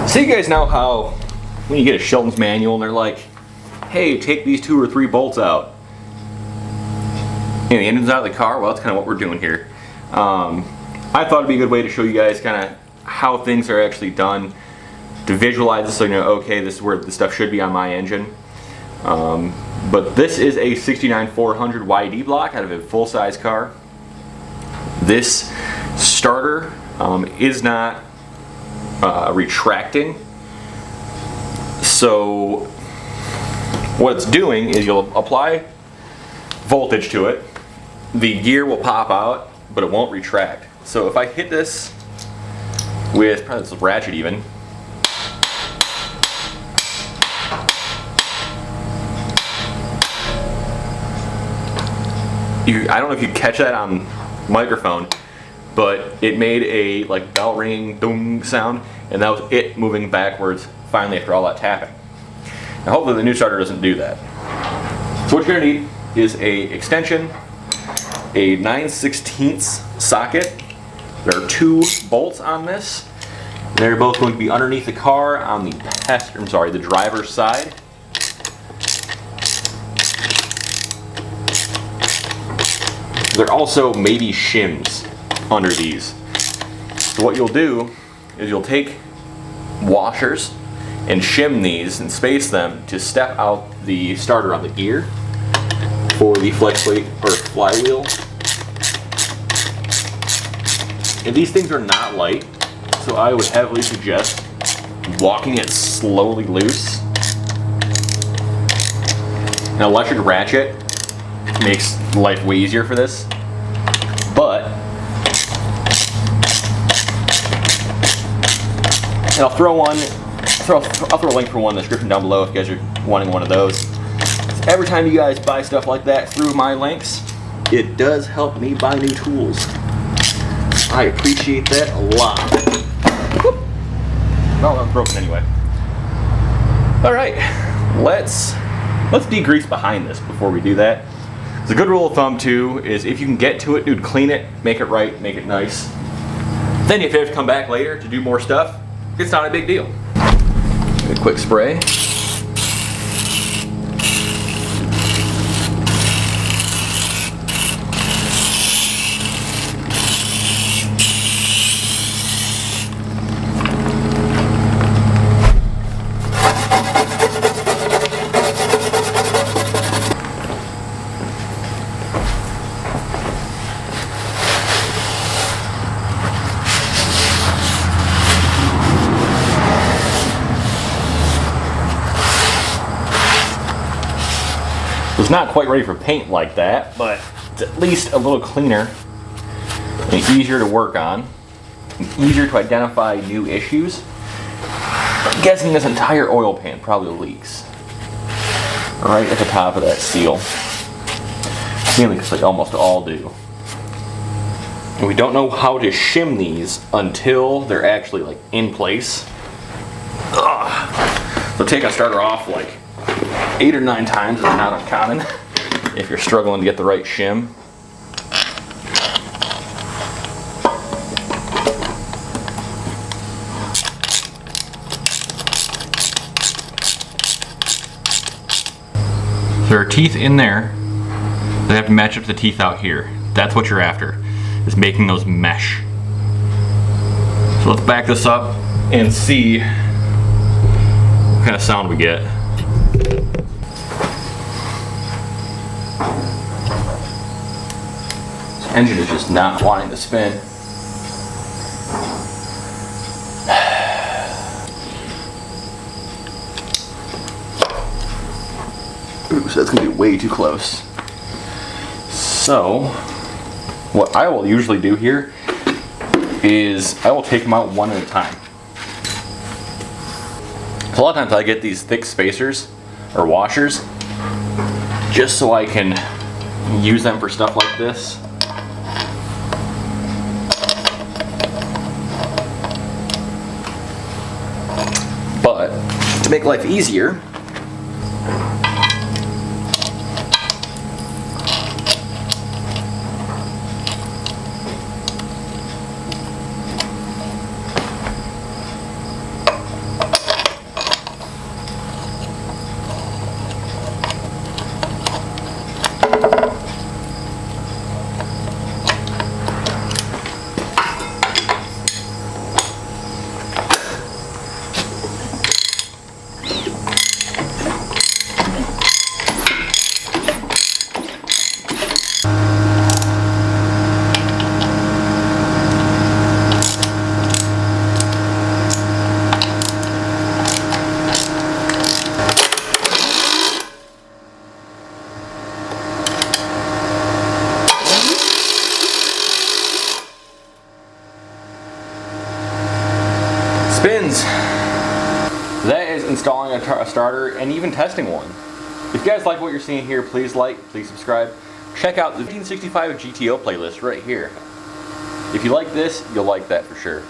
So you guys know how when you get a Shelton's manual and they're like, hey, take these 2 or 3 bolts out. And the engine's out of the car? Well, that's kind of what we're doing here. I thought it'd be a good way to show you guys kind of how things are actually done, to visualize this so you know, okay, this is where the stuff should be on my engine. But this is a 69-400 YD block out of a full-size car. This starter is not retracting. So what it's doing is you'll apply voltage to it, the gear will pop out, but it won't retract. So if I hit this with probably this ratchet even, I don't know if you catch that on microphone, but it made a like bell ringing doom sound, and that was it moving backwards finally after all that tapping. Now hopefully the new starter doesn't do that. So what you're going to need is a extension, a 9/16 socket. There are 2 bolts on this. They're both going to be underneath the car on the driver's side. There are also maybe shims under these. So what you'll do is you'll take washers and shim these and space them to step out the starter on the gear for the flex plate or flywheel. And these things are not light, so I would heavily suggest walking it slowly loose. An electric ratchet makes life way easier for this, but and I'll throw a link for one in the description down below if you guys are wanting one of those. Every time you guys buy stuff like that through my links, it does help me buy new tools. I appreciate that a lot. Whoop. Well, that was broken anyway. All right, let's degrease behind this before we do that. The good rule of thumb too is if you can get to it, dude, clean it, make it right, make it nice. Then if you have to come back later to do more stuff, it's not a big deal. A quick spray. It's not quite ready for paint like that, but it's at least a little cleaner and easier to work on, and easier to identify new issues. I'm guessing this entire oil pan probably leaks right at the top of that seal. Mainly because they almost all do. And we don't know how to shim these until they're actually like in place. Ugh. So take a starter off like 8 or 9 times is not uncommon if you're struggling to get the right shim. There are teeth in there that have to match up to the teeth out here. That's what you're after, is making those mesh. So let's back this up and see what kind of sound we get. This engine is just not wanting to spin. Ooh, so that's going to be way too close. So, what I will usually do here is I will take them out one at a time. So a lot of times I get these thick spacers or washers just so I can use them for stuff like this. But to make life easier, Spins. That is installing a starter and even testing one. If you guys like what you're seeing here, please like, please subscribe. Check out the 1965 GTO playlist right here. If you like this, you'll like that for sure.